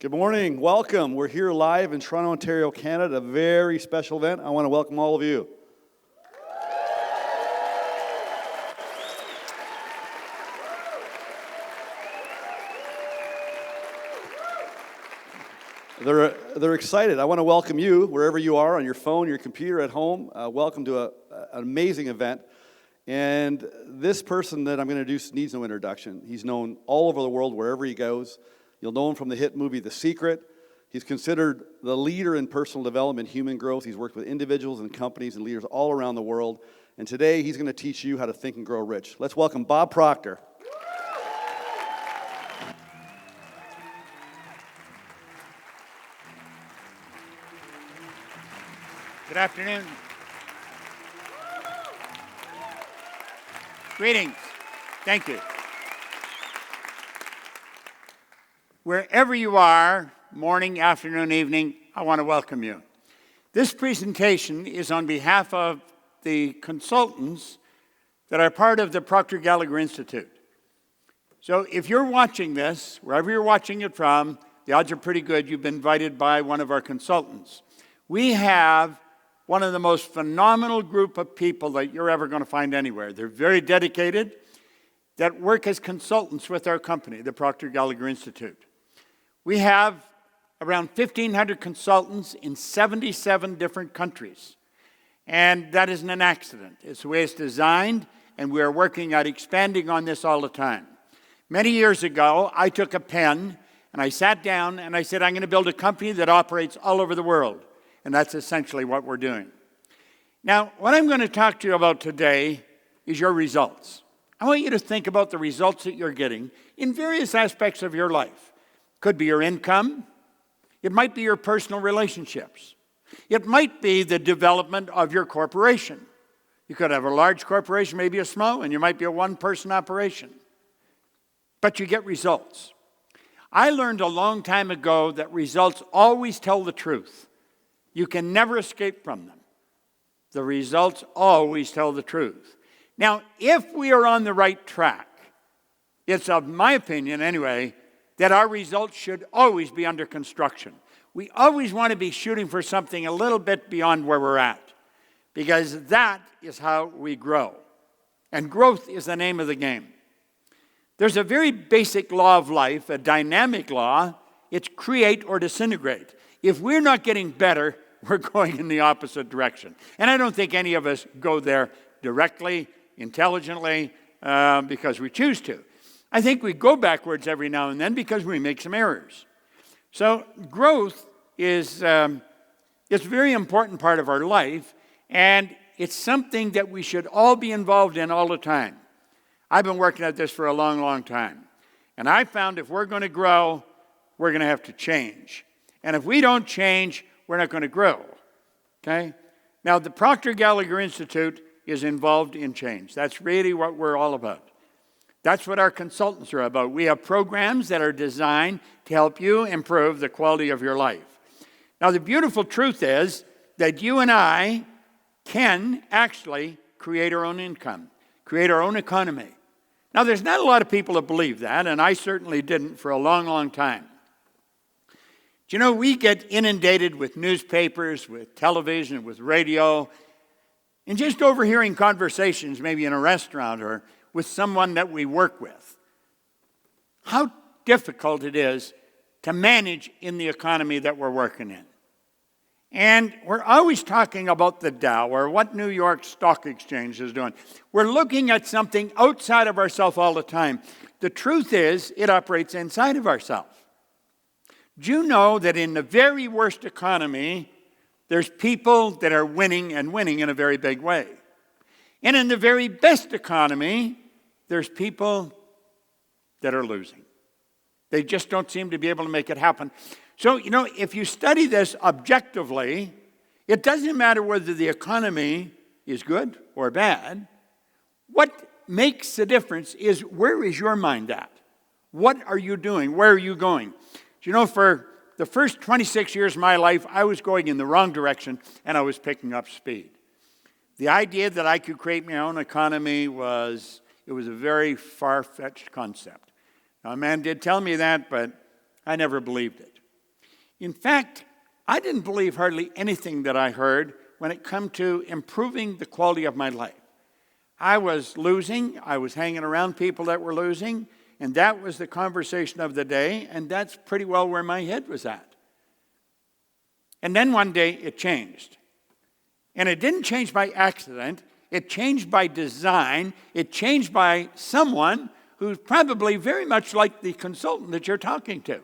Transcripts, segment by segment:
Good morning. Welcome. We're here live in Toronto, Ontario, Canada, a very special event. I want to welcome all of you. They're excited. I want to welcome you wherever you are, on your phone, your computer, at home. Welcome to an amazing event. And this person that I'm going to introduce needs no introduction. He's known all over the world wherever he goes. You'll know him from the hit movie The Secret. He's considered the leader in personal development, human growth. He's worked with individuals and companies and leaders all around the world. And today he's going to teach you how to think and grow rich. Let's welcome Bob Proctor. Good afternoon. Greetings. Thank you. Wherever you are, morning, afternoon, evening, I want to welcome you. This presentation is on behalf of the consultants that are part of the Proctor Institute. So if you're watching this, wherever you're watching it from, the odds are pretty good you've been invited by one of our consultants. We have one of the most phenomenal group of people that you're ever going to find anywhere. They're very dedicated, that work as consultants with our company, the Proctor Institute. We have around 1,500 consultants in 77 different countries. And that isn't an accident. It's the way it's designed, and we are working at expanding on this all the time. Many years ago, I took a pen, and I sat down, and I said, I'm going to build a company that operates all over the world. And that's essentially what we're doing. Now, what I'm going to talk to you about today is your results. I want you to think about the results that you're getting in various aspects of your life. Could be your income. It might be your personal relationships. It might be the development of your corporation. You could have a large corporation, maybe a small, and you might be a one-person operation. But you get results. I learned a long time ago that results always tell the truth. You can never escape from them. The results always tell the truth. Now, if we are on the right track, it's of my opinion anyway, that our results should always be under construction. We always want to be shooting for something a little bit beyond where we're at, because that is how we grow. And growth is the name of the game. There's a very basic law of life, a dynamic law. It's create or disintegrate. If we're not getting better, we're going in the opposite direction. And I don't think any of us go there directly, intelligently, because we choose to. I think we go backwards every now and then because we make some errors. So growth is it's a very important part of our life, and it's something that we should all be involved in all the time. I've been working at this for a long, long time. And I found if we're going to grow, we're going to have to change. And if we don't change, we're not going to grow. Okay? Now, the Proctor Institute is involved in change. That's really what we're all about. That's what our consultants are about. We have programs that are designed to help you improve the quality of your life. Now, the beautiful truth is that you and I can actually create our own income, create our own economy. Now, there's not a lot of people that believe that, and I certainly didn't for a long, long time. Do you know, we get inundated with newspapers, with television, with radio, and just overhearing conversations, maybe in a restaurant or with someone that we work with. How difficult it is to manage in the economy that we're working in. And we're always talking about the Dow or what New York Stock Exchange is doing. We're looking at something outside of ourselves all the time. The truth is, it operates inside of ourselves. Do you know that in the very worst economy, there's people that are winning and winning in a very big way? And in the very best economy, there's people that are losing. They just don't seem to be able to make it happen. So, you know, if you study this objectively, it doesn't matter whether the economy is good or bad. What makes the difference is where is your mind at? What are you doing? Where are you going? Do you know, for the first 26 years of my life, I was going in the wrong direction and I was picking up speed. The idea that I could create my own economy was a very far-fetched concept. Now, a man did tell me that, but I never believed it. In fact, I didn't believe hardly anything that I heard when it come to improving the quality of my life. I was losing. I was hanging around people that were losing. And that was the conversation of the day. And that's pretty well where my head was at. And then one day it changed. And it didn't change by accident. It changed by design. It changed by someone who's probably very much like the consultant that you're talking to.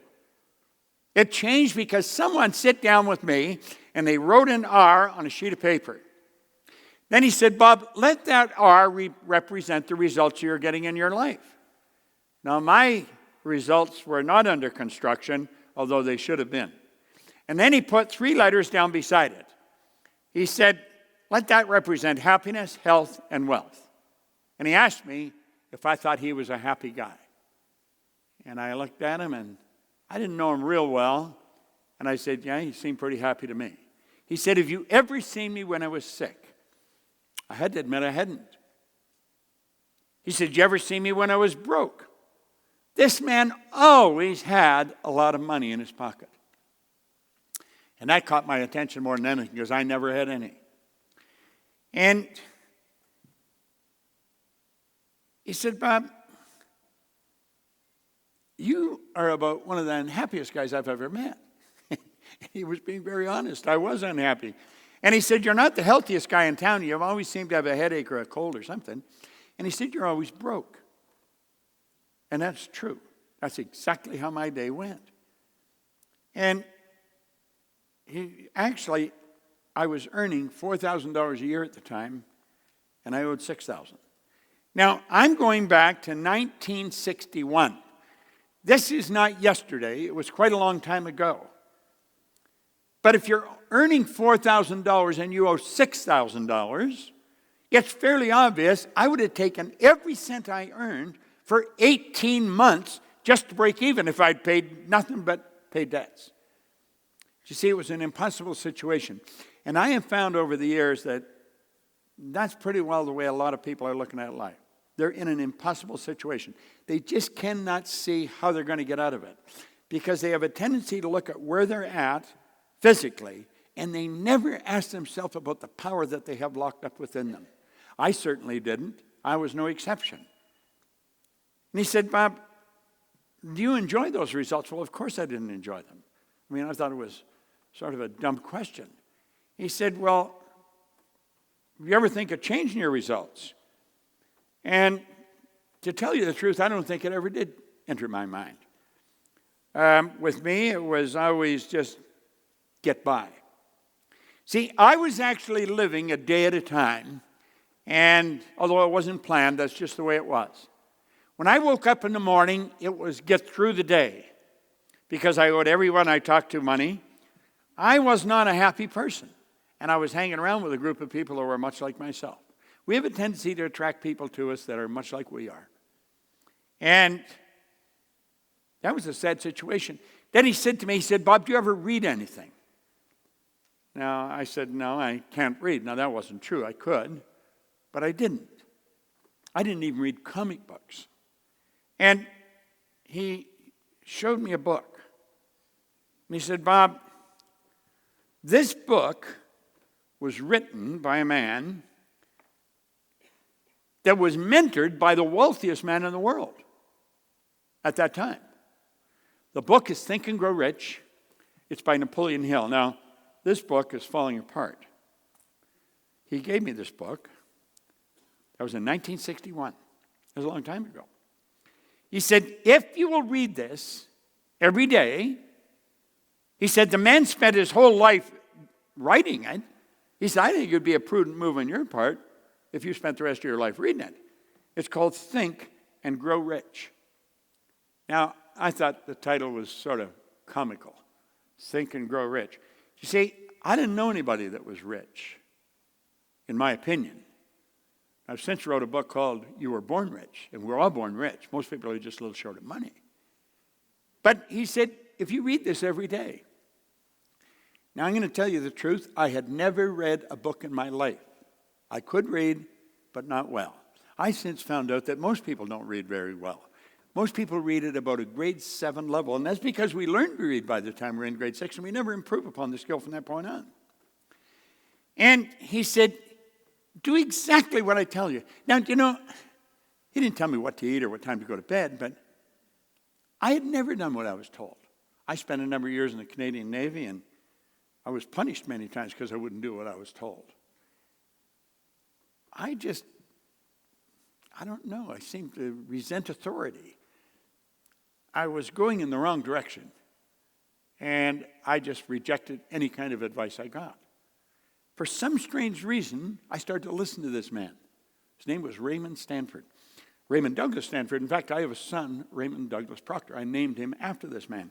It changed because someone sat down with me and they wrote an R on a sheet of paper. Then he said, Bob, let that R represent the results you're getting in your life. Now, my results were not under construction, although they should have been. And then he put 3 letters down beside it. He said, let that represent happiness, health, and wealth. And he asked me if I thought he was a happy guy. And I looked at him, and I didn't know him real well. And I said, yeah, he seemed pretty happy to me. He said, have you ever seen me when I was sick? I had to admit I hadn't. He said, you ever see me when I was broke? This man always had a lot of money in his pocket. And that caught my attention more than anything because I never had any. And he said, Bob, you are about one of the unhappiest guys I've ever met. He was being very honest. I was unhappy. And he said, you're not the healthiest guy in town. You always seem to have a headache or a cold or something. And he said, you're always broke. And that's true. That's exactly how my day went. And I was earning $4,000 a year at the time, and I owed $6,000. Now, I'm going back to 1961. This is not yesterday. It was quite a long time ago. But if you're earning $4,000 and you owe $6,000, it's fairly obvious I would have taken every cent I earned for 18 months just to break even if I'd paid nothing but paid debts. You see, it was an impossible situation. And I have found over the years that that's pretty well the way a lot of people are looking at life. They're in an impossible situation. They just cannot see how they're going to get out of it because they have a tendency to look at where they're at physically, and they never ask themselves about the power that they have locked up within them. I certainly didn't. I was no exception. And he said, Bob, do you enjoy those results? Well, of course I didn't enjoy them. I mean, I thought it was sort of a dumb question. He said, well, do you ever think of changing your results? And to tell you the truth, I don't think it ever did enter my mind. With me, it was always just get by. See, I was actually living a day at a time, and although it wasn't planned, that's just the way it was. When I woke up in the morning, it was get through the day, because I owed everyone I talked to money. I was not a happy person, and I was hanging around with a group of people who were much like myself. We have a tendency to attract people to us that are much like we are. And that was a sad situation. Then he said to me, he said, Bob, do you ever read anything? Now, I said, no, I can't read. Now, that wasn't true. I could, but I didn't. I didn't even read comic books. And he showed me a book. And he said, Bob, this book was written by a man that was mentored by the wealthiest man in the world at that time. The book is Think and Grow Rich. It's by Napoleon Hill. Now, this book is falling apart. He gave me this book. That was in 1961. That was a long time ago. He said, if you will read this every day, he said, the man spent his whole life writing it. He said, I think it would be a prudent move on your part if you spent the rest of your life reading it. It's called Think and Grow Rich. Now, I thought the title was sort of comical. Think and Grow Rich. You see, I didn't know anybody that was rich, in my opinion. I've since wrote a book called You Were Born Rich, and we're all born rich. Most people are just a little short of money. But he said, if you read this every day. Now, I'm going to tell you the truth. I had never read a book in my life. I could read, but not well. I since found out that most people don't read very well. Most people read at about a grade 7 level, and that's because we learned to read by the time we're in grade 6, and we never improve upon the skill from that point on. And he said, do exactly what I tell you. Now, you know, he didn't tell me what to eat or what time to go to bed, but I had never done what I was told. I spent a number of years in the Canadian Navy, and I was punished many times because I wouldn't do what I was told. I don't know. I seemed to resent authority. I was going in the wrong direction, and I just rejected any kind of advice I got. For some strange reason, I started to listen to this man. His name was Raymond Douglas Stanford. In fact, I have a son, Raymond Douglas Proctor. I named him after this man.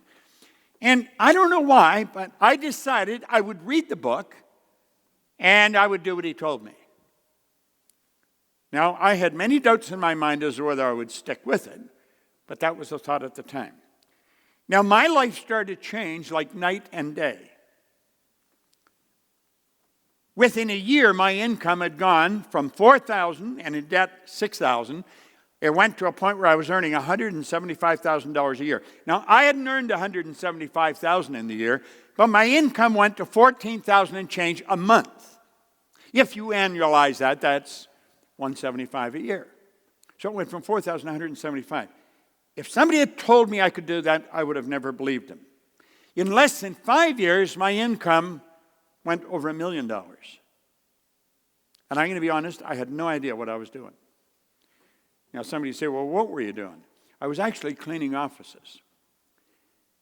And I don't know why, but I decided I would read the book and I would do what he told me. Now, I had many doubts in my mind as to whether I would stick with it, but that was the thought at the time. Now, my life started to change like night and day. Within a year, my income had gone from $4,000 and in debt $6,000. It went to a point where I was earning $175,000 a year. Now, I hadn't earned $175,000 in the year, but my income went to $14,000 and change a month. If you annualize that, that's $175 a year. So it went from $4,000 to $175. If somebody had told me I could do that, I would have never believed him. In less than 5 years, my income went over $1 million. And I'm going to be honest, I had no idea what I was doing. Now, somebody say, well, what were you doing? I was actually cleaning offices.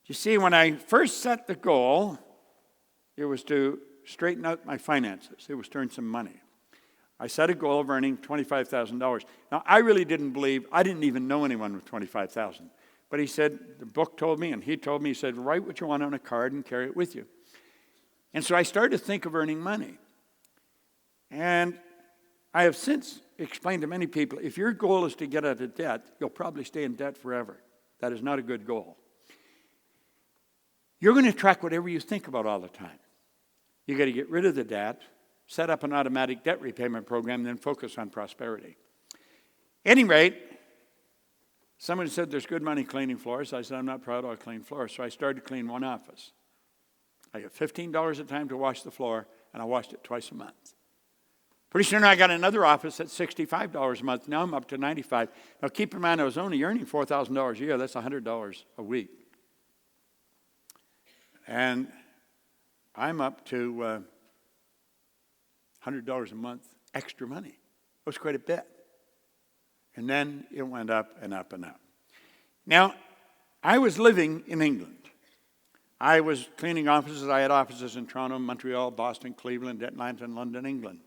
You see, when I first set the goal, it was to straighten out my finances. It was to earn some money. I set a goal of earning $25,000. Now, I really didn't believe, I didn't even know anyone with $25,000. But he said, the book told me, and he told me, he said, write what you want on a card and carry it with you. And so I started to think of earning money. And I have since explained to many people, if your goal is to get out of debt, you'll probably stay in debt forever. That is not a good goal. You're going to track whatever you think about all the time. You got to get rid of the debt, set up an automatic debt repayment program, then focus on prosperity. At any rate, someone said there's good money cleaning floors. I said, I'm not proud I'll clean floors. So I started to clean one office. I got $15 a time to wash the floor, and I washed it twice a month. Pretty soon I got another office at $65 a month. Now I'm up to $95. Now keep in mind I was only earning $4,000 a year. That's $100 a week. And I'm up to $100 a month extra money. It was quite a bit. And then it went up and up and up. Now, I was living in England. I was cleaning offices. I had offices in Toronto, Montreal, Boston, Cleveland, Atlanta, and London, England.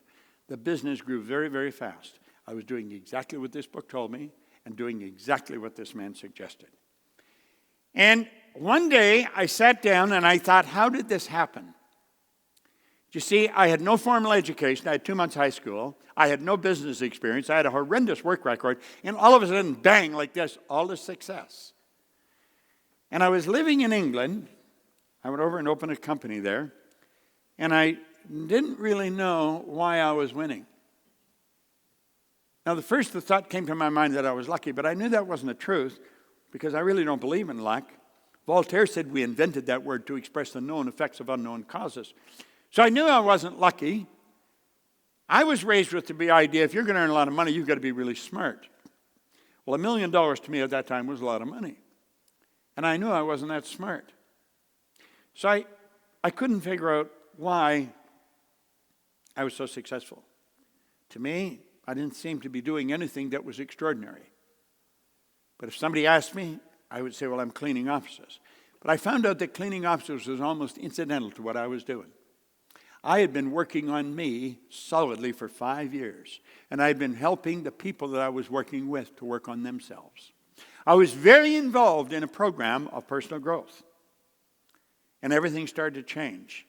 The business grew very, very fast. I was doing exactly what this book told me and doing exactly what this man suggested. And one day I sat down and I thought, how did this happen? You see, I had no formal education. I had 2 months high school. I had no business experience. I had a horrendous work record. And all of a sudden, bang, like this, all this success. And I was living in England. I went over and opened a company there. And I didn't really know why I was winning. Now, the thought came to my mind that I was lucky, but I knew that wasn't the truth because I really don't believe in luck. Voltaire said we invented that word to express the known effects of unknown causes. So I knew I wasn't lucky. I was raised with the idea, if you're going to earn a lot of money, you've got to be really smart. Well, $1 million to me at that time was a lot of money. And I knew I wasn't that smart. So I couldn't figure out why I was so successful. To me, I didn't seem to be doing anything that was extraordinary. But if somebody asked me, I would say, well, I'm cleaning offices. But I found out that cleaning offices was almost incidental to what I was doing. I had been working on me solidly for 5 years, and I had been helping the people that I was working with to work on themselves. I was very involved in a program of personal growth, and everything started to change.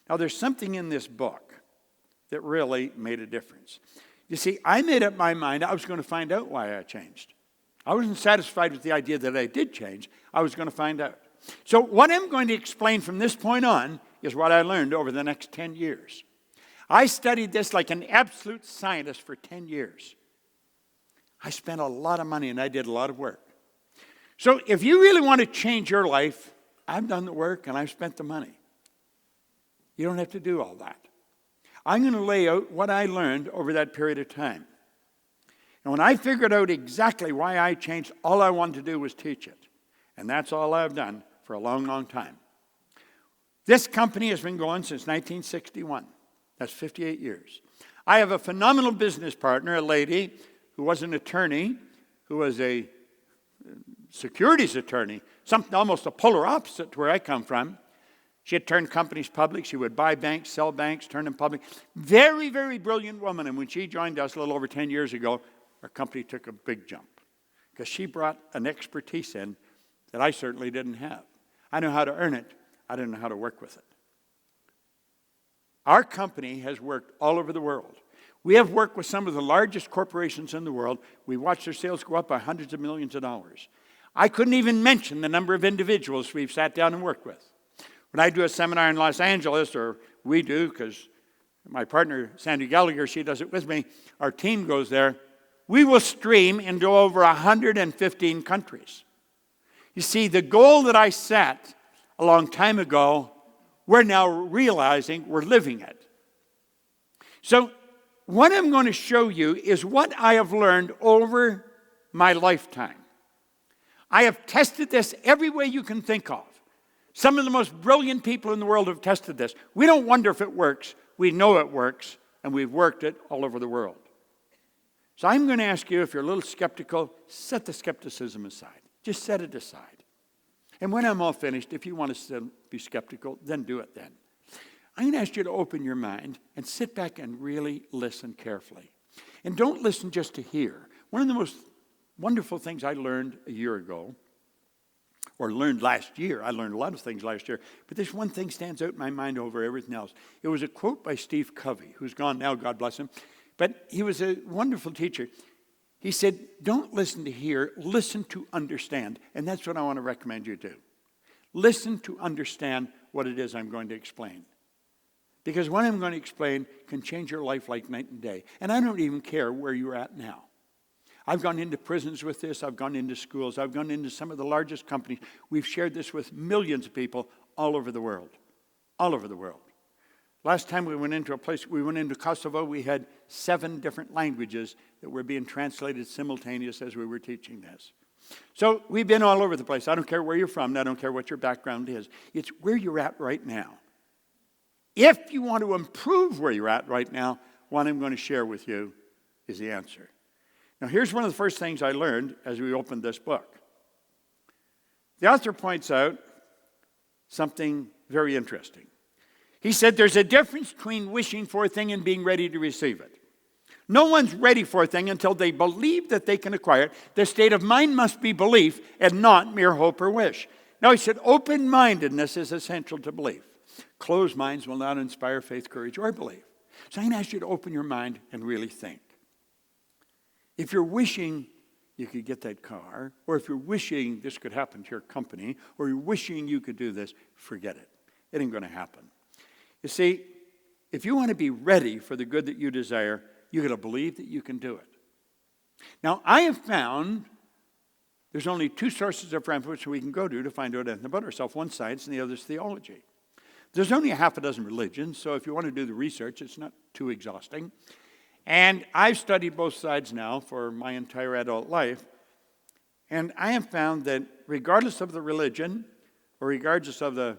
Now, there's something in this book that really made a difference. You see, I made up my mind I was going to find out why I changed. I wasn't satisfied with the idea that I did change. I was going to find out. So what I'm going to explain from this point on is what I learned over the next 10 years. I studied this like an absolute scientist for 10 years. I spent a lot of money and I did a lot of work. So if you really want to change your life, I've done the work and I've spent the money. You don't have to do all that. I'm going to lay out what I learned over that period of time. And when I figured out exactly why I changed, all I wanted to do was teach it. And that's all I've done for a long, long time. This company has been going since 1961. That's 58 years. I have a phenomenal business partner, a lady who was an attorney, who was a securities attorney, something almost a polar opposite to where I come from. She had turned companies public. She would buy banks, sell banks, turn them public. Very, very brilliant woman. And when she joined us a little over 10 years ago, our company took a big jump because she brought an expertise in that I certainly didn't have. I know how to earn it. I didn't know how to work with it. Our company has worked all over the world. We have worked with some of the largest corporations in the world. We watched their sales go up by hundreds of millions of dollars. I couldn't even mention the number of individuals we've sat down and worked with. When I do a seminar in Los Angeles, or we do, because my partner, Sandy Gallagher, she does it with me, our team goes there, we will stream into over 115 countries. You see, the goal that I set a long time ago, we're now realizing we're living it. So what I'm going to show you is what I have learned over my lifetime. I have tested this every way you can think of. Some of the most brilliant people in the world have tested this. We don't wonder if it works. We know it works, and we've worked it all over the world. So I'm going to ask you, if you're a little skeptical, set the skepticism aside. Just set it aside. And when I'm all finished, if you want to still be skeptical, then do it then. I'm going to ask you to open your mind and sit back and really listen carefully. And don't listen just to hear. One of the most wonderful things I learned a year ago, or learned last year, I learned a lot of things last year, but this one thing stands out in my mind over everything else. It was a quote by Steve Covey, who's gone now, God bless him, but he was a wonderful teacher. He said, don't listen to hear, listen to understand. And that's what I want to recommend you do. Listen to understand what it is I'm going to explain. Because what I'm going to explain can change your life like night and day. And I don't even care where you're at now. I've gone into prisons with this. I've gone into schools. I've gone into some of the largest companies. We've shared this with millions of people all over the world. All over the world. Last time we went into a place, we went into Kosovo, we had 7 different languages that were being translated simultaneous as we were teaching this. So we've been all over the place. I don't care where you're from. I don't care what your background is. It's where you're at right now. If you want to improve where you're at right now, what I'm going to share with you is the answer. Now, here's one of the first things I learned as we opened this book. The author points out something very interesting. He said there's a difference between wishing for a thing and being ready to receive it. No one's ready for a thing until they believe that they can acquire it. Their state of mind must be belief and not mere hope or wish. Now, he said open-mindedness is essential to belief. Closed minds will not inspire faith, courage, or belief. So I'm going to ask you to open your mind and really think. If you're wishing you could get that car, or if you're wishing this could happen to your company, or you're wishing you could do this, forget it. It ain't going to happen. You see, if you want to be ready for the good that you desire, you got to believe that you can do it. Now, I have found there's only 2 sources of reference we can go to find out anything about ourselves. One science and the other is theology. There's only a half a dozen religions, so if you want to do the research, it's not too exhausting. And I've studied both sides now for my entire adult life, and I have found that regardless of the religion, or regardless of the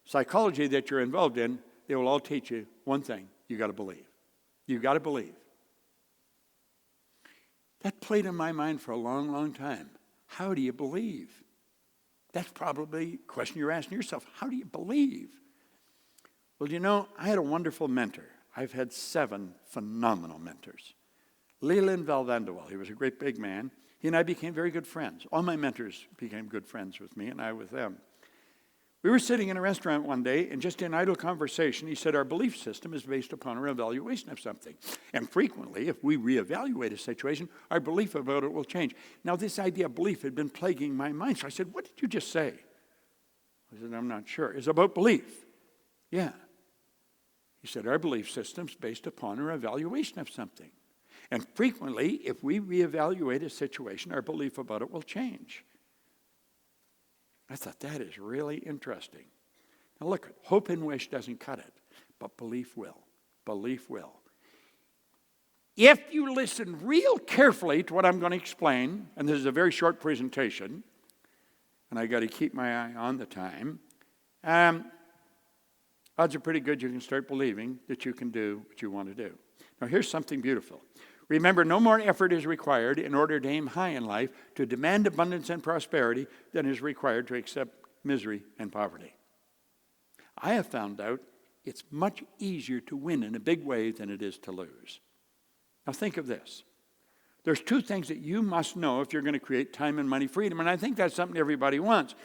psychology that you're involved in, they will all teach you one thing: you got to believe. You got to believe. That played in my mind for a long, long time. How do you believe? That's probably a question you're asking yourself. How do you believe? Well, you know, I had a wonderful mentor. I've had 7 phenomenal mentors. Leland Valvanderwall, he was a great big man. He and I became very good friends. All my mentors became good friends with me, and I with them. We were sitting in a restaurant one day, and just in idle conversation, he said, our belief system is based upon our evaluation of something. And frequently, if we reevaluate a situation, our belief about it will change. Now, this idea of belief had been plaguing my mind. So I said, what did you just say? I said, I'm not sure. It's about belief. Yeah. He said, our belief system is based upon our evaluation of something. And frequently, if we reevaluate a situation, our belief about it will change. I thought, that is really interesting. Now look, hope and wish doesn't cut it, but belief will. Belief will. If you listen real carefully to what I'm going to explain, and this is a very short presentation, and I got to keep my eye on the time, odds are pretty good you can start believing that you can do what you want to do. Now here's something beautiful. Remember, no more effort is required in order to aim high in life, to demand abundance and prosperity, than is required to accept misery and poverty. I have found out it's much easier to win in a big way than it is to lose. Now think of this. There's two things that you must know if you're going to create time and money freedom, and I think that's something everybody wants.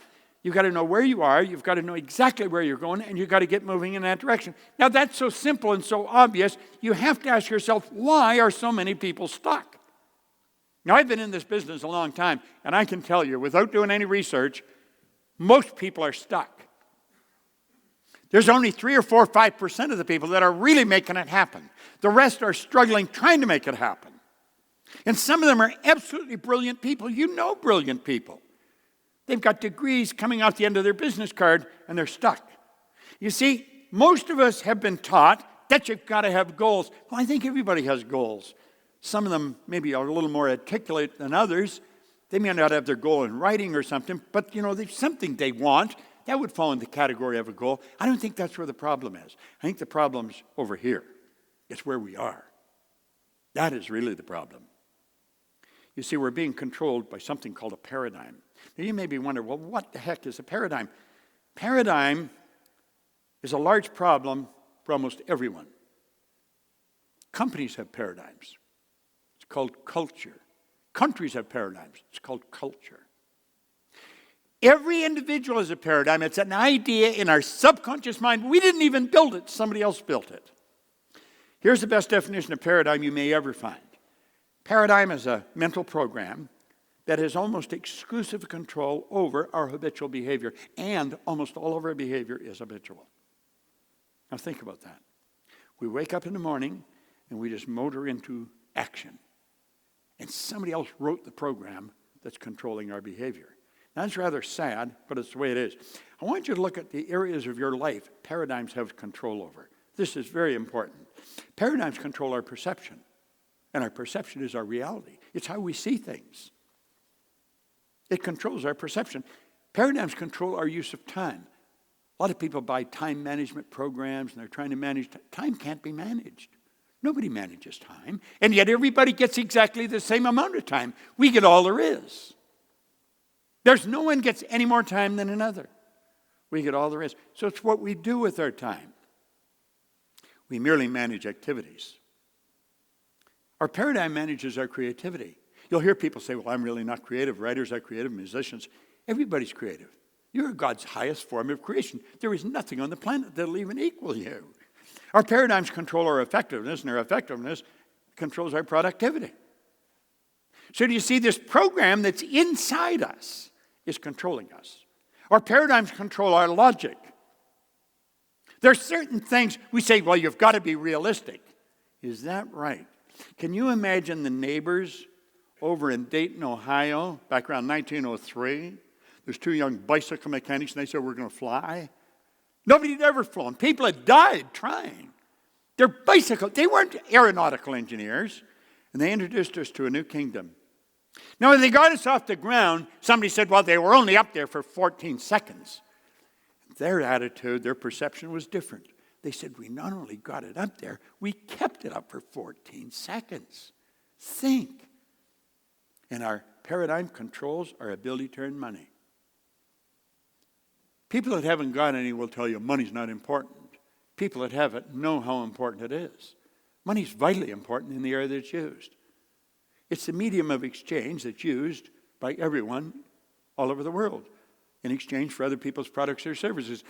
You've got to know where you are, you've got to know exactly where you're going, and you've got to get moving in that direction. Now that's so simple and so obvious, you have to ask yourself, why are so many people stuck? Now I've been in this business a long time, and I can tell you, without doing any research, most people are stuck. There's only 3 or 4 or 5% of the people that are really making it happen. The rest are struggling trying to make it happen. And some of them are absolutely brilliant people. You know brilliant people. They've got degrees coming out the end of their business card, and they're stuck. You see, most of us have been taught that you've got to have goals. Well, I think everybody has goals. Some of them maybe are a little more articulate than others. They may not have their goal in writing or something, but, there's something they want. That would fall in the category of a goal. I don't think that's where the problem is. I think the problem's over here. It's where we are. That is really the problem. You see, we're being controlled by something called a paradigm. Now, you may be wondering, well, what the heck is a paradigm? Paradigm is a large problem for almost everyone. Companies have paradigms. It's called culture. Countries have paradigms. It's called culture. Every individual is a paradigm. It's an idea in our subconscious mind. We didn't even build it. Somebody else built it. Here's the best definition of paradigm you may ever find. Paradigm is a mental program that has almost exclusive control over our habitual behavior, and almost all of our behavior is habitual. Now think about that. We wake up in the morning and we just motor into action. And somebody else wrote the program that's controlling our behavior. Now, that's rather sad, but it's the way it is. I want you to look at the areas of your life paradigms have control over. This is very important. Paradigms control our perception, and our perception is our reality. It's how we see things. It controls our perception. Paradigms control our use of time. A lot of people buy time management programs, and they're trying to manage time. Time can't be managed. Nobody manages time, and yet everybody gets exactly the same amount of time. We get all there is. There's no one gets any more time than another. We get all there is. So it's what we do with our time. We merely manage activities. Our paradigm manages our creativity. You'll hear people say, well, I'm really not creative. Writers are creative, musicians. Everybody's creative. You're God's highest form of creation. There is nothing on the planet that'll even equal you. Our paradigms control our effectiveness, and our effectiveness controls our productivity. So do you see, this program that's inside us is controlling us. Our paradigms control our logic. There's certain things we say, well, you've got to be realistic. Is that right? Can you imagine the neighbors over in Dayton, Ohio, back around 1903? There's 2 young bicycle mechanics, and they said, we're going to fly. Nobody had ever flown. People had died trying. They're bicycle. They weren't aeronautical engineers. And they introduced us to a new kingdom. Now, when they got us off the ground, somebody said, well, they were only up there for 14 seconds. Their attitude, their perception was different. They said, we not only got it up there, we kept it up for 14 seconds. Think. And our paradigm controls our ability to earn money. People that haven't got any will tell you money's not important. People that have it know how important it is. Money's vitally important in the area that it's used. It's the medium of exchange that's used by everyone all over the world in exchange for other people's products or services.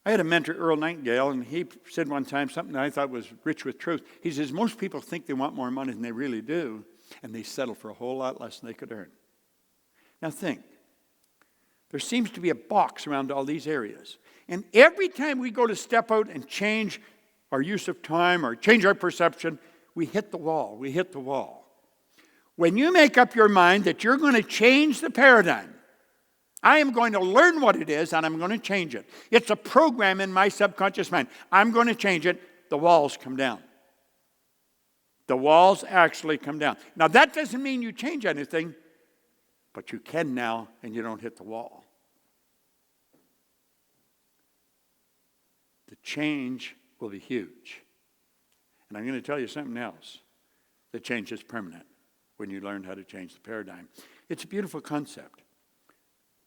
I had a mentor, Earl Nightingale, and he said one time something that I thought was rich with truth. He says, most people think they want more money than they really do, and they settle for a whole lot less than they could earn. Now think. There seems to be a box around all these areas. And every time we go to step out and change our use of time or change our perception, we hit the wall. We hit the wall. When you make up your mind that you're going to change the paradigm, I am going to learn what it is, and I'm going to change it. It's a program in my subconscious mind. I'm going to change it. The walls come down. The walls actually come down. Now, that doesn't mean you change anything, but you can now, and you don't hit the wall. The change will be huge. And I'm going to tell you something else. The change is permanent when you learn how to change the paradigm. It's a beautiful concept.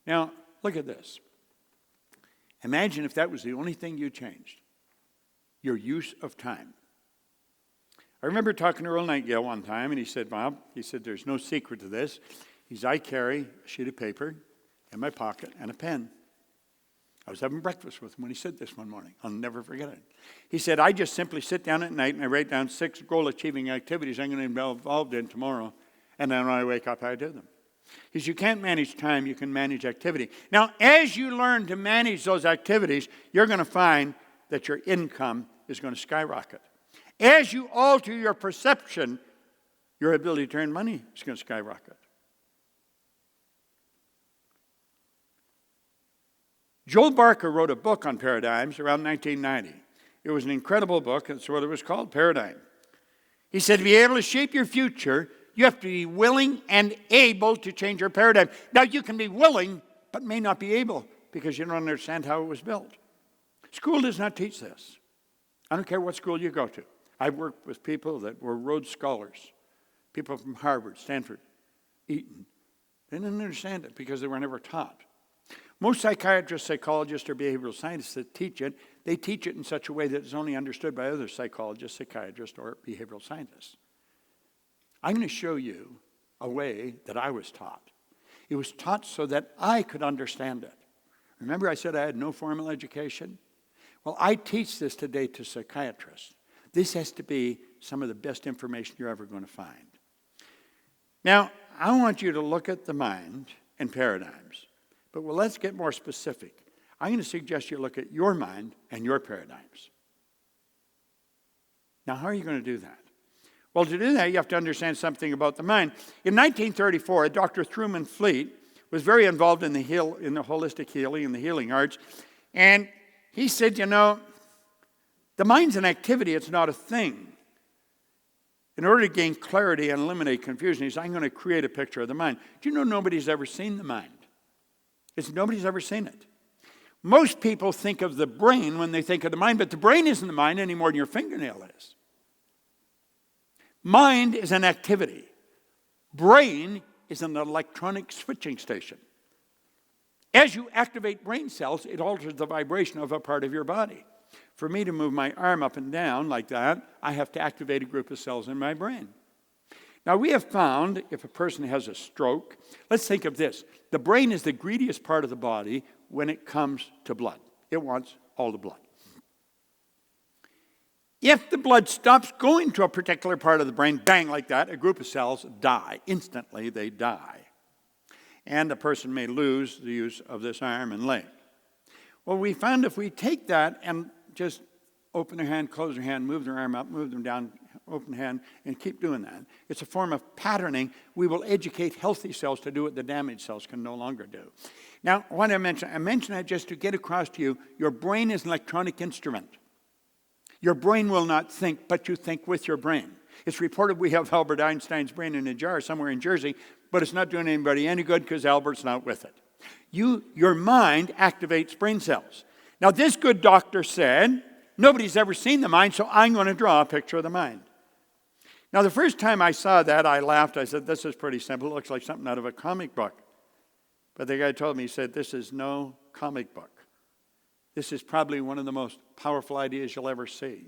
Now, look at this. Imagine if that was the only thing you changed. Your use of time. I remember talking to Earl Nightingale one time, and he said, Bob, there's no secret to this. I carry a sheet of paper in my pocket and a pen. I was having breakfast with him when he said this one morning. I'll never forget it. He said, I just simply sit down at night and I write down 6 goal-achieving activities I'm going to be involved in tomorrow, and then when I wake up, I do them. He says, you can't manage time, you can manage activity. Now, as you learn to manage those activities, you're going to find that your income is going to skyrocket. As you alter your perception, your ability to earn money is going to skyrocket. Joel Barker wrote a book on paradigms around 1990. It was an incredible book. That's what it was called, Paradigm. He said, to be able to shape your future, you have to be willing and able to change your paradigm. Now, you can be willing, but may not be able because you don't understand how it was built. School does not teach this. I don't care what school you go to. I've worked with people that were Rhodes Scholars, people from Harvard, Stanford, Eton. They didn't understand it because they were never taught. Most psychiatrists, psychologists, or behavioral scientists that teach it, they teach it in such a way that it's only understood by other psychologists, psychiatrists, or behavioral scientists. I'm going to show you a way that I was taught. It was taught so that I could understand it. Remember I said I had no formal education? Well, I teach this today to psychiatrists. This has to be some of the best information you're ever going to find. Now, I want you to look at the mind and paradigms. But let's get more specific. I'm going to suggest you look at your mind and your paradigms. Now, how are you going to do that? Well, to do that, you have to understand something about the mind. In 1934, Dr. Truman Fleet was very involved in the holistic healing and the healing arts. And he said, the mind's an activity, it's not a thing. In order to gain clarity and eliminate confusion, he said, I'm going to create a picture of the mind. Do you know nobody's ever seen the mind? Nobody's ever seen it. Most people think of the brain when they think of the mind, but the brain isn't the mind any more than your fingernail is. Mind is an activity. Brain is an electronic switching station. As you activate brain cells, it alters the vibration of a part of your body. For me to move my arm up and down like that, I have to activate a group of cells in my brain. Now, we have found if a person has a stroke, let's think of this. The brain is the greediest part of the body when it comes to blood. It wants all the blood. If the blood stops going to a particular part of the brain, bang, like that, a group of cells die. Instantly, they die. And the person may lose the use of this arm and leg. Well, we found if we take that and just open their hand, close their hand, move their arm up, move them down, open hand, and keep doing that. It's a form of patterning. We will educate healthy cells to do what the damaged cells can no longer do. Now, what I mentioned that just to get across to you, your brain is an electronic instrument. Your brain will not think, but you think with your brain. It's reported we have Albert Einstein's brain in a jar somewhere in Jersey, but it's not doing anybody any good because Albert's not with it. Your mind activates brain cells. Now, this good doctor said, nobody's ever seen the mind, so I'm going to draw a picture of the mind. Now, the first time I saw that, I laughed. I said, this is pretty simple. It looks like something out of a comic book. But the guy told me, he said, this is no comic book. This is probably one of the most powerful ideas you'll ever see.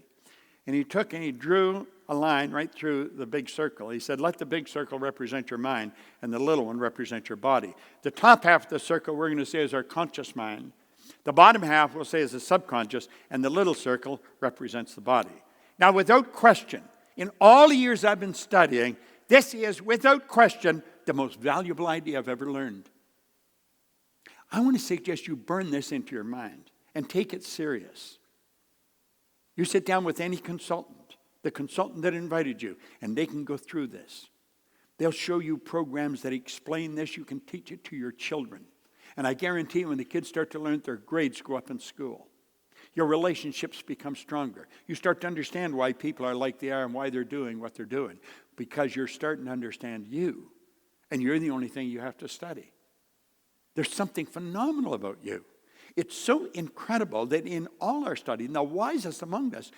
And he took and he drew a line right through the big circle. He said, let the big circle represent your mind, and the little one represent your body. The top half of the circle we're going to say is our conscious mind. The bottom half we'll say is the subconscious, and the little circle represents the body. Now, without question, in all the years I've been studying, this is, without question, the most valuable idea I've ever learned. I want to suggest you burn this into your mind and take it serious. You sit down with any consultant, the consultant that invited you, and they can go through this. They'll show you programs that explain this. You can teach it to your children. And I guarantee when the kids start to learn, their grades go up in school. Your relationships become stronger. You start to understand why people are like they are and why they're doing what they're doing. Because you're starting to understand you. And you're the only thing you have to study. There's something phenomenal about you. It's so incredible that in all our study, the wisest among us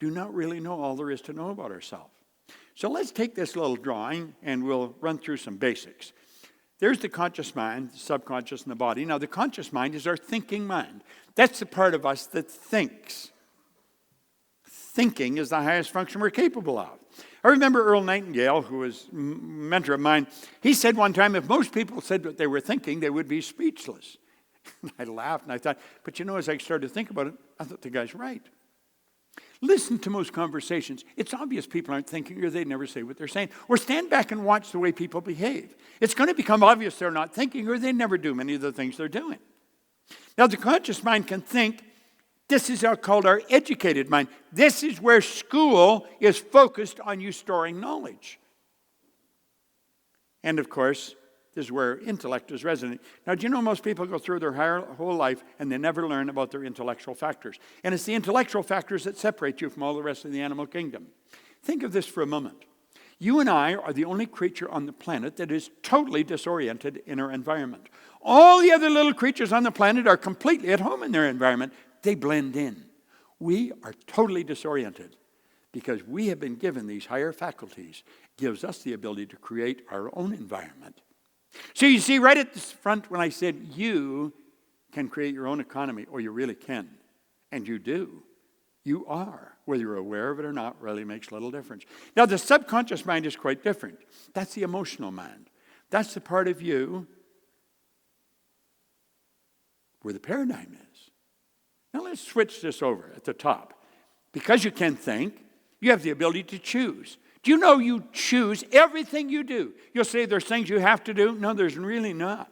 do not really know all there is to know about ourselves. So let's take this little drawing and we'll run through some basics. There's the conscious mind, the subconscious, and the body. Now, the conscious mind is our thinking mind. That's the part of us that thinks. Thinking is the highest function we're capable of. I remember Earl Nightingale, who was a mentor of mine. He said one time, if most people said what they were thinking, they would be speechless. I laughed and I thought, but you know, as I started to think about it, I thought the guy's right. Listen to most conversations. It's obvious people aren't thinking or they never say what they're saying. Or stand back and watch the way people behave. It's going to become obvious they're not thinking or they never do many of the things they're doing. Now, the conscious mind can think. This is called our educated mind. This is where school is focused on you storing knowledge. And of course, this is where intellect is resident. Now, do you know most people go through their whole life and they never learn about their intellectual factors? And it's the intellectual factors that separate you from all the rest of the animal kingdom. Think of this for a moment. You and I are the only creature on the planet that is totally disoriented in our environment. All the other little creatures on the planet are completely at home in their environment. They blend in. We are totally disoriented because we have been given these higher faculties. It gives us the ability to create our own environment. So you see right at the front when I said you can create your own economy, or you really can, and you do. You are. Whether you're aware of it or not really makes little difference. Now the subconscious mind is quite different. That's the emotional mind. That's the part of you where the paradigm is. Now let's switch this over at the top. Because you can think, you have the ability to choose. Do you know you choose everything you do? You'll say there's things you have to do. No, there's really not.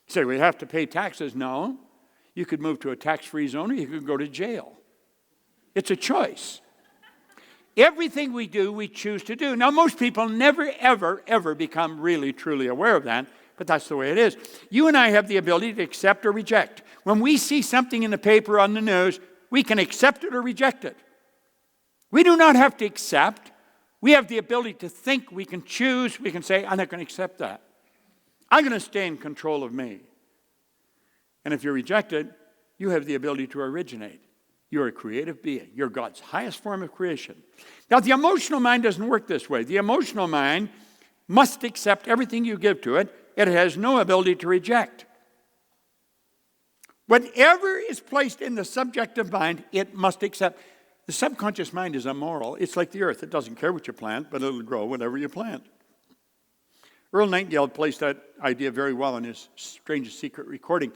You say we have to pay taxes. No. You could move to a tax-free zone or you could go to jail. It's a choice. Everything we do, we choose to do. Now, most people never, ever, ever become really, truly aware of that, but that's the way it is. You and I have the ability to accept or reject. When we see something in the paper, on the news, we can accept it or reject it. We do not have to accept. We have the ability to think. We can choose. We can say, I'm not going to accept that. I'm going to stay in control of me. And if you reject it, you have the ability to originate. You're a creative being. You're God's highest form of creation. Now, the emotional mind doesn't work this way. The emotional mind must accept everything you give to it. It has no ability to reject. Whatever is placed in the subjective mind, it must accept. The subconscious mind is immoral. It's like the earth. It doesn't care what you plant, but it'll grow whatever you plant. Earl Nightingale placed that idea very well in his Strangest Secret recording.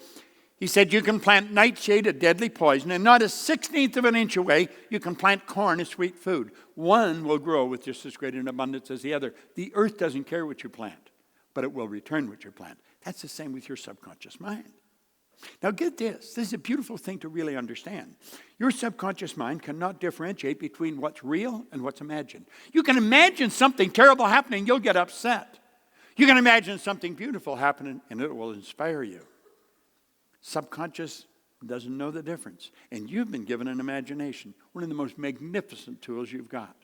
He said, you can plant nightshade, a deadly poison, and not a 16th of an inch away, you can plant corn, a sweet food. One will grow with just as great an abundance as the other. The earth doesn't care what you plant, but it will return what you plant. That's the same with your subconscious mind. Now get this. This is a beautiful thing to really understand. Your subconscious mind cannot differentiate between what's real and what's imagined. You can imagine something terrible happening, you'll get upset. You can imagine something beautiful happening, and it will inspire you. Subconscious doesn't know the difference. And you've been given an imagination, one of the most magnificent tools you've got.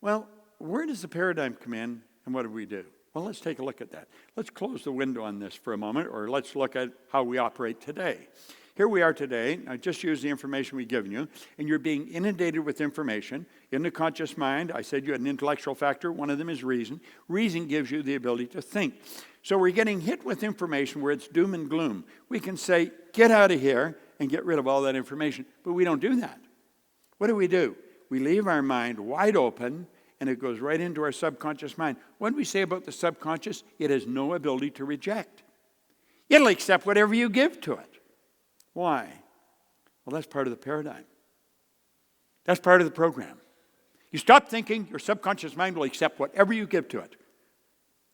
Well, where does the paradigm come in, and what do we do? Well, let's take a look at that. Let's close the window on this for a moment, or let's look at how we operate today. Here we are today. I just use the information we've given you, and you're being inundated with information. In the conscious mind, I said you had an intellectual factor. One of them is reason. Reason gives you the ability to think. So we're getting hit with information where it's doom and gloom. We can say, get out of here and get rid of all that information, but we don't do that. What do? We leave our mind wide open, and it goes right into our subconscious mind. What do we say about the subconscious? It has no ability to reject. It'll accept whatever you give to it. Why? Well, that's part of the paradigm. That's part of the program. You stop thinking, your subconscious mind will accept whatever you give to it.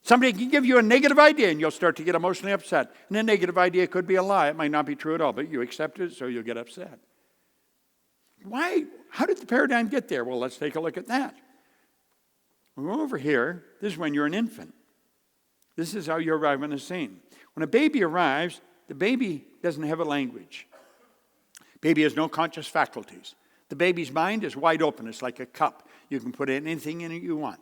Somebody can give you a negative idea and you'll start to get emotionally upset. And a negative idea could be a lie. It might not be true at all, but you accept it, so you'll get upset. Why? How did the paradigm get there? Well, let's take a look at that. We'll go over here. This is when you're an infant. This is how you arrive on the scene. When a baby arrives, the baby doesn't have a language. Baby has no conscious faculties. The baby's mind is wide open. It's like a cup. You can put anything in it you want.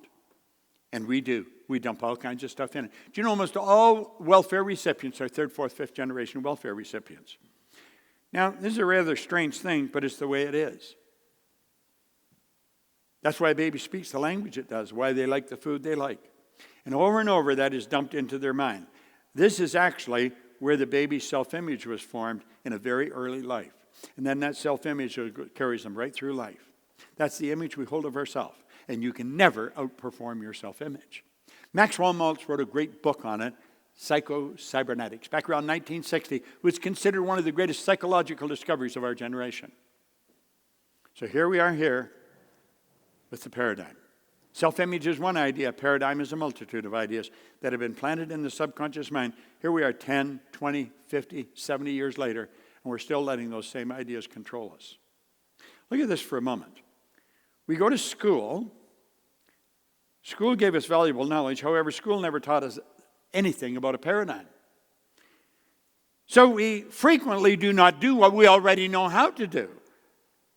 And we do. We dump all kinds of stuff in it. Do you know almost all welfare recipients are third, fourth, fifth generation welfare recipients? Now, this is a rather strange thing, but it's the way it is. That's why a baby speaks the language it does, why they like the food they like. And over, that is dumped into their mind. This is actually where the baby's self-image was formed in a very early life. And then that self-image carries them right through life. That's the image we hold of ourselves. And you can never outperform your self-image. Maxwell Maltz wrote a great book on it, Psycho-Cybernetics. Back around 1960, it was considered one of the greatest psychological discoveries of our generation. So here we are here with the paradigm. Self-image is one idea. Paradigm is a multitude of ideas that have been planted in the subconscious mind. Here we are 10, 20, 50, 70 years later, and we're still letting those same ideas control us. Look at this for a moment. We go to school. School gave us valuable knowledge. However, school never taught us anything about a paradigm. So we frequently do not do what we already know how to do.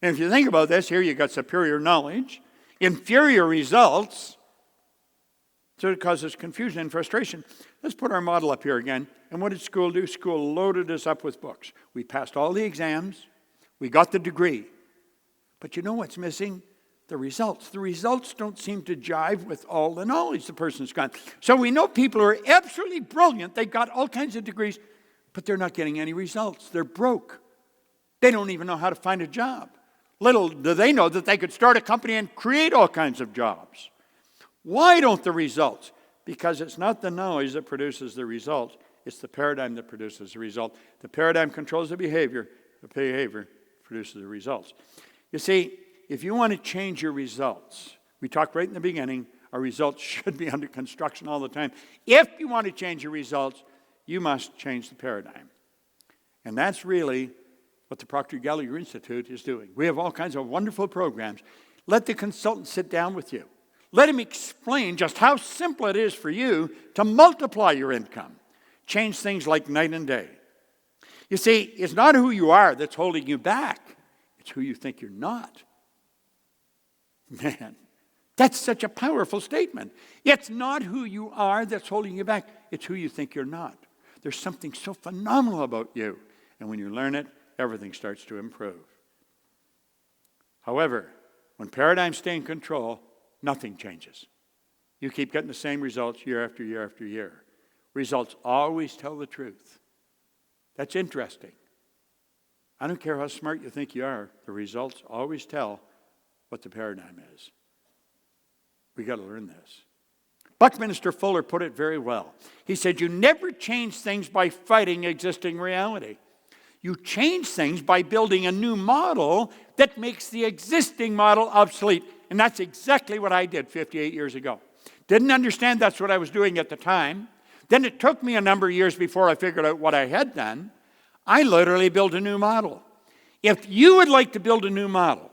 And if you think about this, here you've got superior knowledge, inferior results, so it causes confusion and frustration. Let's put our model up here again. And what did school do? School loaded us up with books. We passed all the exams. We got the degree. But you know what's missing? The results. The results don't seem to jive with all the knowledge the person's got. So we know people who are absolutely brilliant. They've got all kinds of degrees, but they're not getting any results. They're broke. They don't even know how to find a job. Little do they know that they could start a company and create all kinds of jobs. Why don't the results? Because it's not the knowledge that produces the result. It's the paradigm that produces the result. The paradigm controls the behavior. The behavior produces the results. You see, if you want to change your results, we talked right in the beginning, our results should be under construction all the time. If you want to change your results, you must change the paradigm. And that's really what the Proctor Gallagher Institute is doing. We have all kinds of wonderful programs. Let the consultant sit down with you. Let him explain just how simple it is for you to multiply your income. Change things like night and day. You see, it's not who you are that's holding you back. It's who you think you're not. Man, that's such a powerful statement. It's not who you are that's holding you back. It's who you think you're not. There's something so phenomenal about you. And when you learn it, everything starts to improve. However, when paradigms stay in control, nothing changes. You keep getting the same results year after year after year. Results always tell the truth. That's interesting. I don't care how smart you think you are, the results always tell what the paradigm is. We got to learn this. Buckminster Fuller put it very well. He said, you never change things by fighting existing reality. You change things by building a new model that makes the existing model obsolete. And that's exactly what I did 58 years ago. Didn't understand that's what I was doing at the time. Then it took me a number of years before I figured out what I had done. I literally built a new model. If you would like to build a new model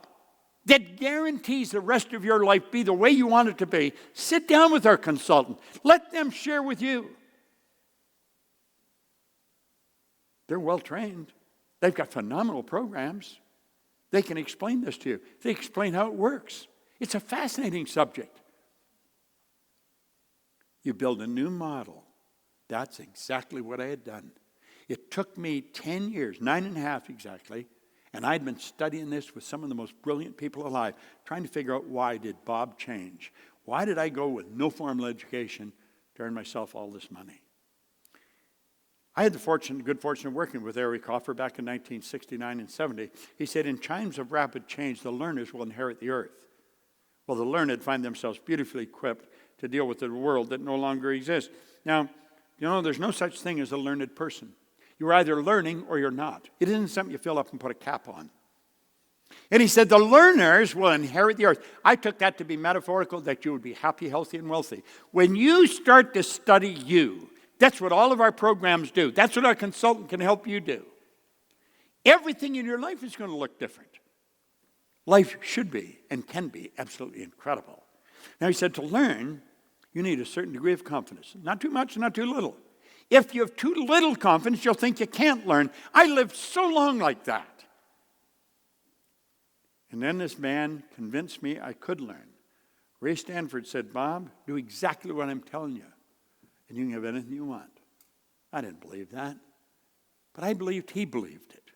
that guarantees the rest of your life be the way you want it to be, sit down with our consultant. Let them share with you. They're well trained. They've got phenomenal programs. They can explain this to you. They explain how it works. It's a fascinating subject. You build a new model. That's exactly what I had done. It took me 10 years, 9.5 exactly, and I'd been studying this with some of the most brilliant people alive, trying to figure out why did Bob change? Why did I go with no formal education to earn myself all this money? I had the good fortune of working with Eric Hoffer back in 1969 and 70. He said, in times of rapid change, the learners will inherit the earth. Well, the learned find themselves beautifully equipped to deal with the world that no longer exists. Now, you know, there's no such thing as a learned person. You're either learning or you're not. It isn't something you fill up and put a cap on. And he said, the learners will inherit the earth. I took that to be metaphorical, that you would be happy, healthy, and wealthy. When you start to study you, that's what all of our programs do. That's what our consultant can help you do. Everything in your life is going to look different. Life should be and can be absolutely incredible. Now he said to learn You need a certain degree of confidence. Not too much, not too little. If you have too little confidence, you'll think you can't learn. I lived so long like that. And then this man convinced me I could learn. Ray Stanford said, Bob, do exactly what I'm telling you, and you can have anything you want. I didn't believe that, but I believed he believed it.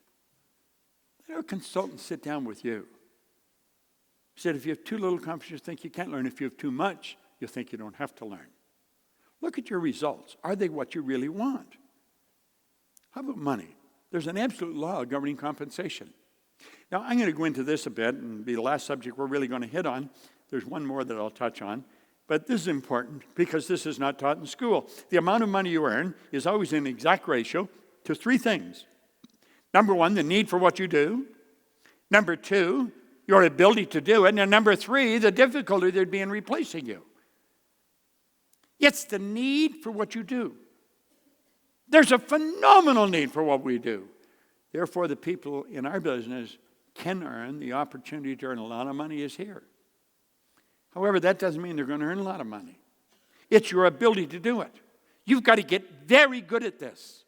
Let our consultant sit down with you. He said, if you have too little confidence, you think you can't learn. If you have too much, you think you don't have to learn. Look at your results. Are they what you really want? How about money? There's an absolute law governing compensation. Now, I'm going to go into this a bit and be the last subject we're really going to hit on. There's one more that I'll touch on. But this is important because this is not taught in school. The amount of money you earn is always in exact ratio to three things. Number one, the need for what you do. Number two, your ability to do it. And number three, the difficulty there'd be in replacing you. It's the need for what you do. There's a phenomenal need for what we do. Therefore, the people in our business can earn. The opportunity to earn a lot of money is here. However, that doesn't mean they're going to earn a lot of money. It's your ability to do it. You've got to get very good at this.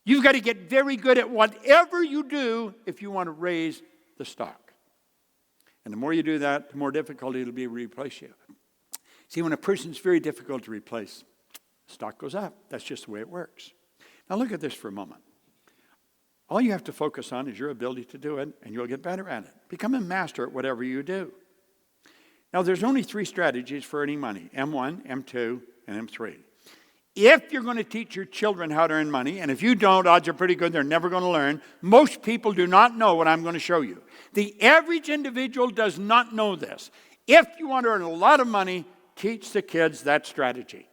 You've got to get very good at whatever you do if you want to raise the stock. And the more you do that, the more difficult it'll be to replace you. See, when a person's very difficult to replace, stock goes up. That's just the way it works. Now look at this for a moment. All you have to focus on is your ability to do it, and you'll get better at it. Become a master at whatever you do. Now, there's only three strategies for earning money: M1, M2, and M3. If you're going to teach your children how to earn money, and if you don't, odds are pretty good they're never going to learn. Most people do not know what I'm going to show you. The average individual does not know this. If you want to earn a lot of money, teach the kids that strategy.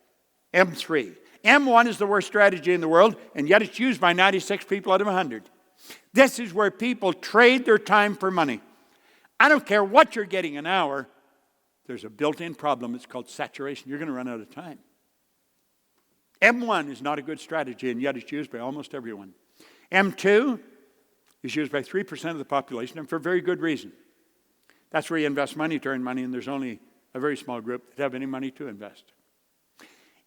M3. M1 is the worst strategy in the world, and yet it's used by 96 people out of 100. This is where people trade their time for money. I don't care what you're getting an hour. There's a built-in problem. It's called saturation. You're going to run out of time. M1 is not a good strategy, and yet it's used by almost everyone. M2 is used by 3% of the population, and for a very good reason. That's where you invest money to earn money, and there's only a very small group that have any money to invest.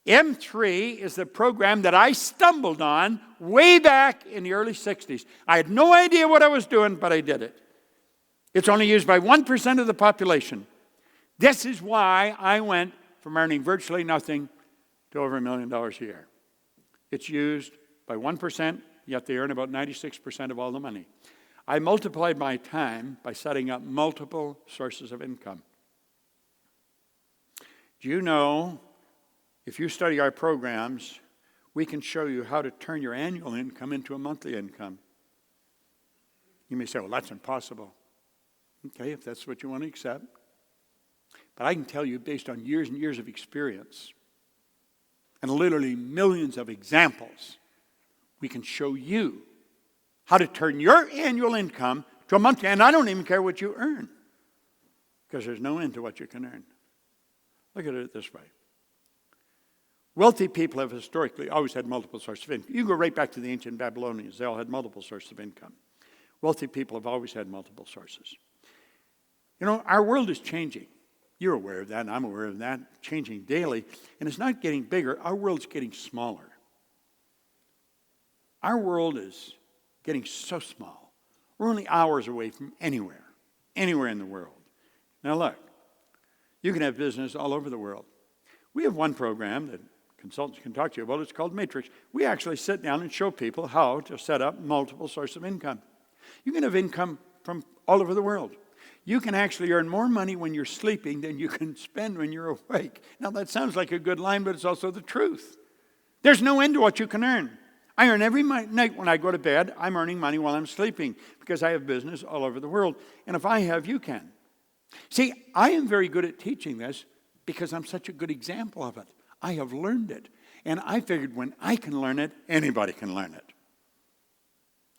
M3 is the program that I stumbled on way back in the early 60s. I had no idea what I was doing, but I did it. It's only used by 1% of the population. This is why I went from earning virtually nothing to over $1 million a year. It's used by 1%, yet they earn about 96% of all the money. I multiplied my time by setting up multiple sources of income. Do you know, if you study our programs, we can show you how to turn your annual income into a monthly income. You may say, well, that's impossible. Okay, if that's what you want to accept. But I can tell you, based on years and years of experience, and literally millions of examples, we can show you how to turn your annual income to a monthly. And I don't even care what you earn, because there's no end to what you can earn. Look at it this way. Wealthy people have historically always had multiple sources of income. You go right back to the ancient Babylonians. They all had multiple sources of income. Wealthy people have always had multiple sources. You know, our world is changing. You're aware of that, and I'm aware of that, changing daily. And it's not getting bigger. Our world's getting smaller. Our world is getting so small. We're only hours away from anywhere in the world. Now look, you can have business all over the world. We have one program that consultants can talk to you about. It's called Matrix. We actually sit down and show people how to set up multiple sources of income. You can have income from all over the world. You can actually earn more money when you're sleeping than you can spend when you're awake. Now, that sounds like a good line, but it's also the truth. There's no end to what you can earn. I earn every night when I go to bed. I'm earning money while I'm sleeping because I have business all over the world. And if I have, you can. See, I am very good at teaching this because I'm such a good example of it. I have learned it. And I figured when I can learn it, anybody can learn it.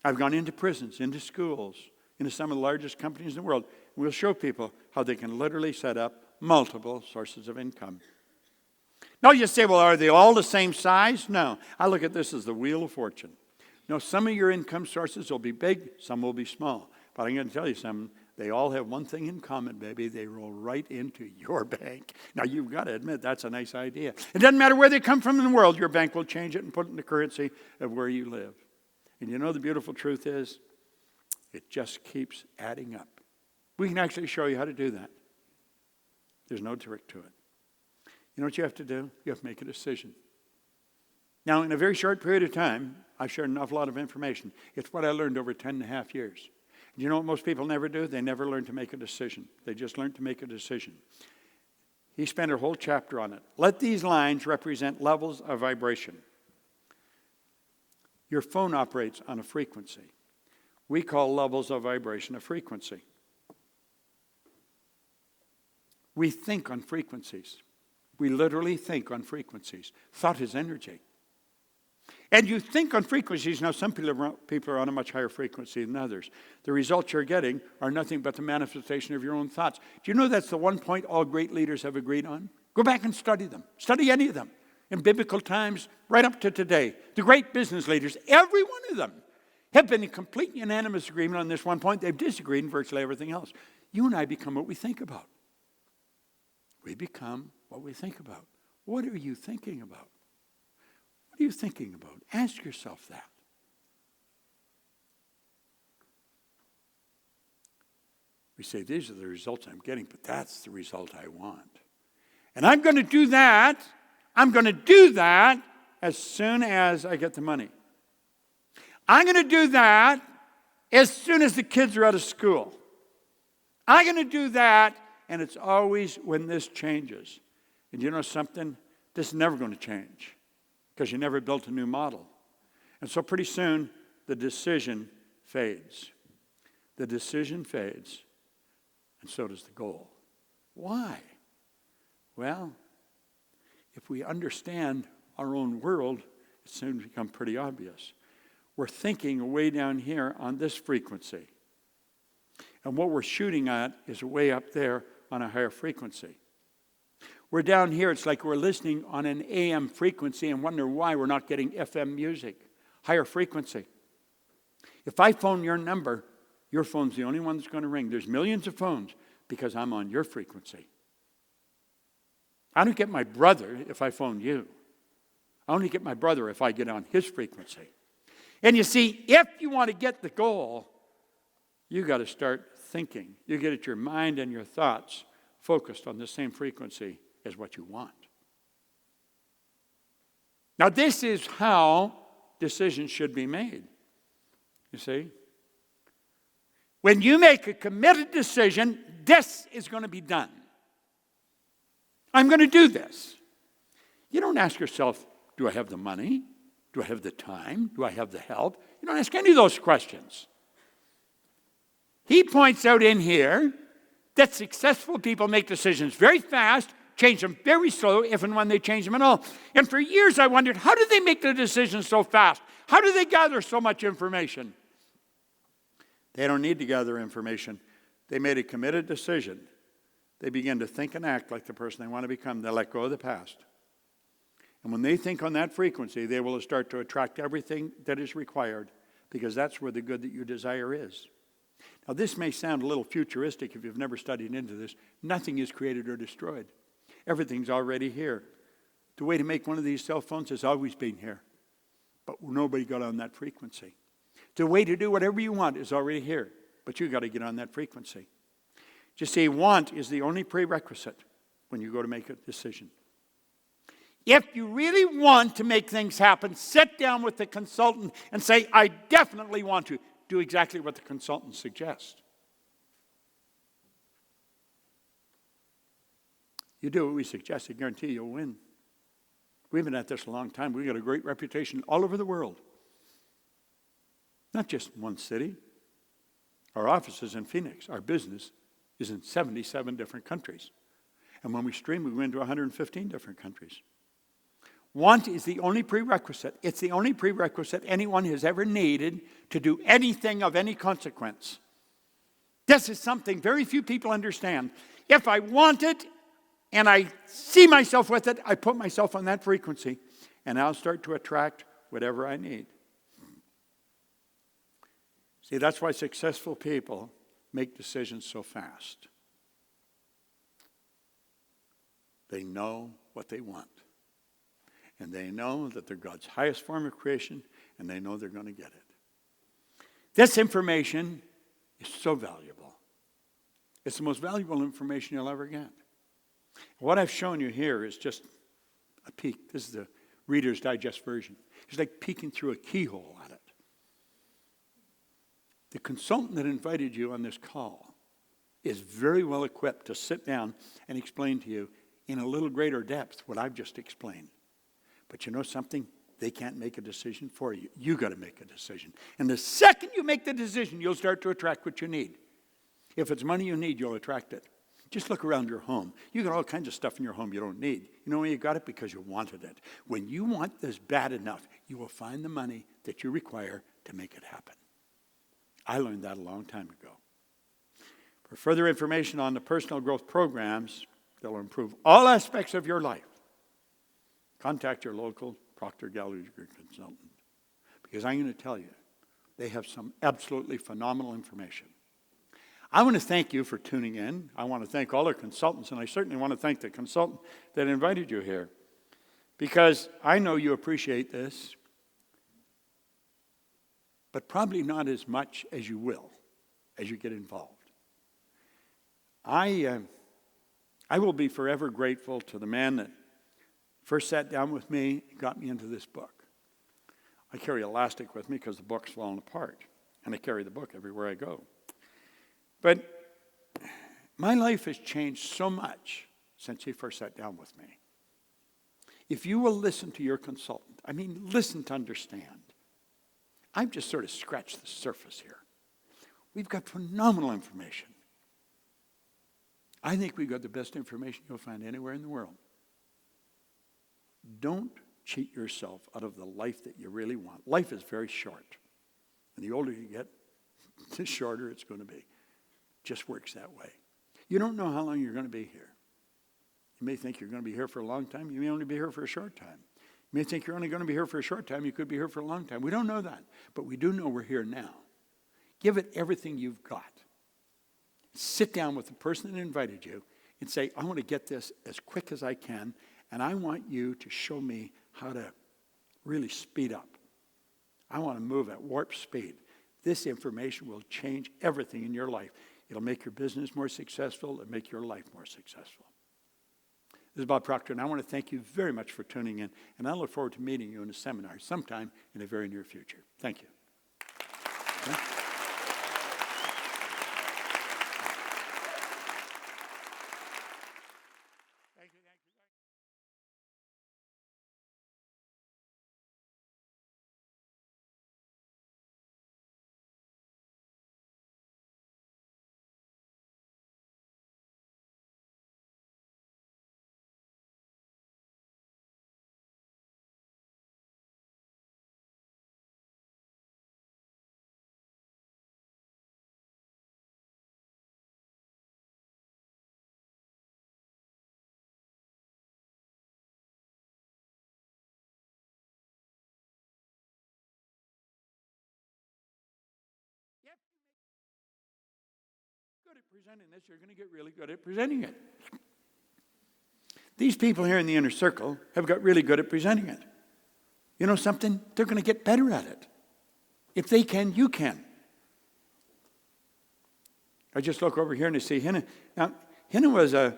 I've gone into prisons, into schools, into some of the largest companies in the world. We'll show people how they can literally set up multiple sources of income. Now you say, well, are they all the same size? No. I look at this as the wheel of fortune. Now, some of your income sources will be big, some will be small. But I'm going to tell you something. They all have one thing in common, baby. They roll right into your bank. Now, you've got to admit, that's a nice idea. It doesn't matter where they come from in the world. Your bank will change it and put it in the currency of where you live. And you know the beautiful truth is, it just keeps adding up. We can actually show you how to do that. There's no trick to it. You know what you have to do? You have to make a decision. Now, in a very short period of time, I've shared an awful lot of information. It's what I learned over 10 and a half years. You know what most people never do? They never learn to make a decision. They just learn to make a decision. He spent a whole chapter on it. Let these lines represent levels of vibration. Your phone operates on a frequency. We call levels of vibration a frequency. We think on frequencies. We literally think on frequencies. Thought is energy. And you think on frequencies. Now, some people are on a much higher frequency than others. The results you're getting are nothing but the manifestation of your own thoughts. Do you know that's the one point all great leaders have agreed on? Go back and study them. Study any of them. In biblical times, right up to today. The great business leaders, every one of them, have been in complete unanimous agreement on this one point. They've disagreed in virtually everything else. You and I become what we think about. We become what we think about. What are you thinking about? What are you thinking about? Ask yourself that. We say, these are the results I'm getting, but that's the result I want. And I'm going to do that. I'm going to do that as soon as I get the money. I'm going to do that as soon as the kids are out of school. I'm going to do that, and it's always when this changes. And you know something? This is never going to change because you never built a new model. And so pretty soon, the decision fades. The decision fades, and so does the goal. Why? Well, if we understand our own world, it soon becomes pretty obvious. We're thinking way down here on this frequency. And what we're shooting at is way up there on a higher frequency. We're down here, it's like we're listening on an AM frequency and wonder why we're not getting FM music, higher frequency. If I phone your number, your phone's the only one that's going to ring. There's millions of phones because I'm on your frequency. I don't get my brother if I phone you. I only get my brother if I get on his frequency. And you see, if you want to get the goal, you got to start thinking. You get your mind and your thoughts focused on the same frequency as what you want. Now, this is how decisions should be made. You see? When you make a committed decision, this is going to be done. I'm going to do this. You don't ask yourself, do I have the money? Do I have the time? Do I have the help? You don't ask any of those questions. He points out in here that successful people make decisions very fast, change them very slow, if and when they change them at all. And for years I wondered, how do they make the decisions so fast? How do they gather so much information? They don't need to gather information. They made a committed decision. They begin to think and act like the person they want to become. They let go of the past. And when they think on that frequency, they will start to attract everything that is required because that's where the good that you desire is. Now, this may sound a little futuristic if you've never studied into this. Nothing is created or destroyed. Everything's already here. The way to make one of these cell phones has always been here, but nobody got on that frequency. The way to do whatever you want is already here, but you got to get on that frequency. Just see, want is the only prerequisite when you go to make a decision. If you really want to make things happen, sit down with the consultant and say, I definitely want to. Do exactly what the consultant suggests. You do what we suggest, I guarantee you'll win. We've been at this a long time. We've got a great reputation all over the world. Not just in one city. Our office is in Phoenix. Our business is in 77 different countries. And when we stream, we go into 115 different countries. Want is the only prerequisite. It's the only prerequisite anyone has ever needed to do anything of any consequence. This is something very few people understand. If I want it and I see myself with it, I put myself on that frequency and I'll start to attract whatever I need. See, that's why successful people make decisions so fast. They know what they want. And they know that they're God's highest form of creation, and they know they're going to get it. This information is so valuable. It's the most valuable information you'll ever get. What I've shown you here is just a peek. This is the Reader's Digest version. It's like peeking through a keyhole at it. The consultant that invited you on this call is very well equipped to sit down and explain to you in a little greater depth what I've just explained. But you know something? They can't make a decision for you. You got to make a decision. And the second you make the decision, you'll start to attract what you need. If it's money you need, you'll attract it. Just look around your home. You got all kinds of stuff in your home you don't need. You know why you got it? Because you wanted it. When you want this bad enough, you will find the money that you require to make it happen. I learned that a long time ago. For further information on the personal growth programs that will improve all aspects of your life, contact your local Proctor Gallagher consultant. Because I'm going to tell you, they have some absolutely phenomenal information. I want to thank you for tuning in. I want to thank all our consultants, and I certainly want to thank the consultant that invited you here. Because I know you appreciate this, but probably not as much as you will as you get involved. I will be forever grateful to the man that first sat down with me and got me into this book. I carry elastic with me because the book's fallen apart, and I carry the book everywhere I go. But my life has changed so much since he first sat down with me. If you will listen to your consultant, listen to understand. I've just sort of scratched the surface here. We've got phenomenal information. I think we've got the best information you'll find anywhere in the world. Don't cheat yourself out of the life that you really want. Life is very short. And the older you get, the shorter it's going to be. Just works that way. You don't know how long you're going to be here. You may think you're going to be here for a long time. You may only be here for a short time. You may think you're only going to be here for a short time. You could be here for a long time. We don't know that. But we do know we're here now. Give it everything you've got. Sit down with the person that invited you and say, I want to get this as quick as I can, and I want you to show me how to really speed up. I want to move at warp speed. This information will change everything in your life. It'll make your business more successful. It'll make your life more successful. This is Bob Proctor, and I want to thank you very much for tuning in. And I look forward to meeting you in a seminar sometime in the very near future. Thank you. Okay? Good at presenting this, you're going to get really good at presenting it. These people here in the inner circle have got really good at presenting it. You know something? They're going to get better at it. If they can, you can. I just look over here and I see Hina. Now, Hina was a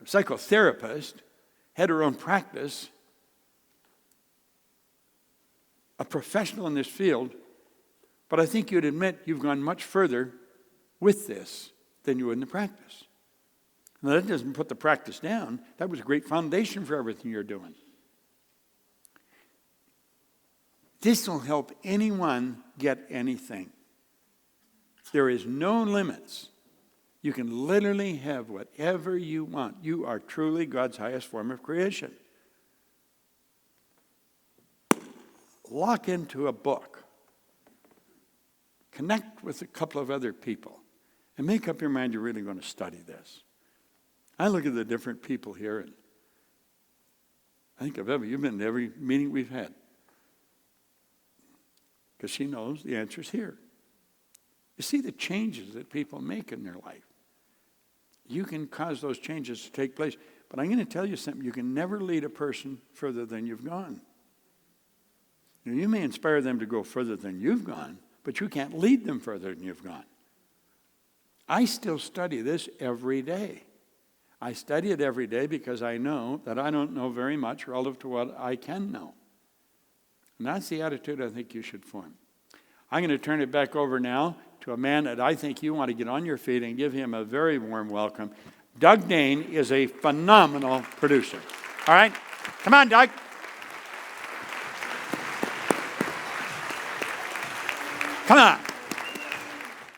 psychotherapist, had her own practice, a professional in this field, but I think you'd admit you've gone much further with this than you would in the practice. Now, that doesn't put the practice down. That was a great foundation for everything you're doing. This will help anyone get anything. There is no limits. You can literally have whatever you want. You are truly God's highest form of creation. Lock into a book. Connect with a couple of other people. And make up your mind you're really going to study this. I look at the different people here, and I think you've been to every meeting we've had. Because she knows the answer's here. You see the changes that people make in their life. You can cause those changes to take place. But I'm going to tell you something. You can never lead a person further than you've gone. You may inspire them to go further than you've gone, but you can't lead them further than you've gone. I still study this every day. I study it every day because I know that I don't know very much relative to what I can know. And that's the attitude I think you should form. I'm going to turn it back over now to a man that I think you want to get on your feet and give him a very warm welcome. Doug Dane is a phenomenal producer. All right? Come on, Doug. Come on.